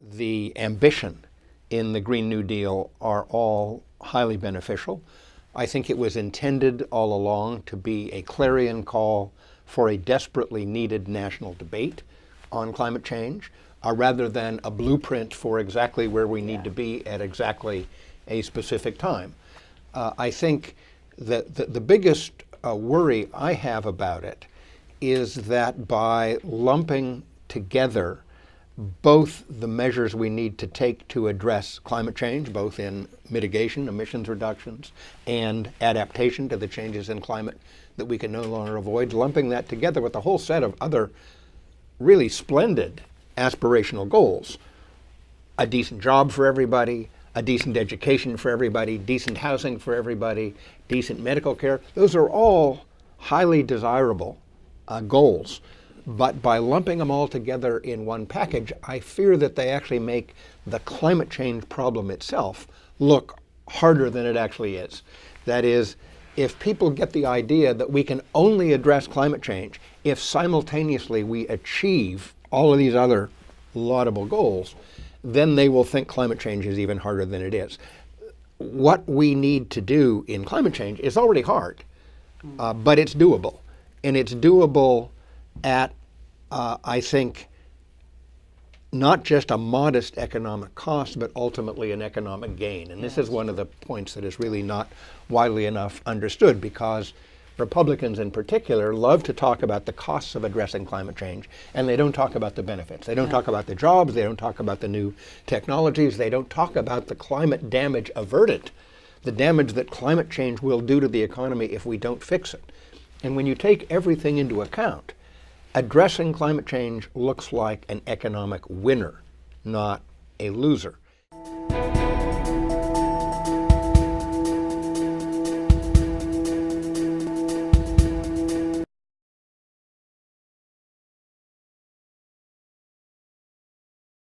the ambition in the Green New Deal are all highly beneficial. I think it was intended all along to be a clarion call for a desperately needed national debate on climate change, rather than a blueprint for exactly where we need to be at exactly a specific time. I think that the biggest worry I have about it is that by lumping together both the measures we need to take to address climate change, both in mitigation, emissions reductions, and adaptation to the changes in climate that we can no longer avoid, lumping that together with a whole set of other really splendid aspirational goals. A decent job for everybody, a decent education for everybody, decent housing for everybody, decent medical care. Those are all highly desirable goals. But by lumping them all together in one package, I fear that they actually make the climate change problem itself look harder than it actually is. That is, if people get the idea that we can only address climate change if simultaneously we achieve all of these other laudable goals, then they will think climate change is even harder than it is. What we need to do in climate change is already hard, but it's doable. And it's doable at, I think, not just a modest economic cost, but ultimately an economic gain. And this is one of the points that is really not widely enough understood, because Republicans in particular love to talk about the costs of addressing climate change, and they don't talk about the benefits. They don't talk about the jobs, they don't talk about the new technologies, they don't talk about the climate damage averted, the damage that climate change will do to the economy if we don't fix it. And when you take everything into account, addressing climate change looks like an economic winner, not a loser.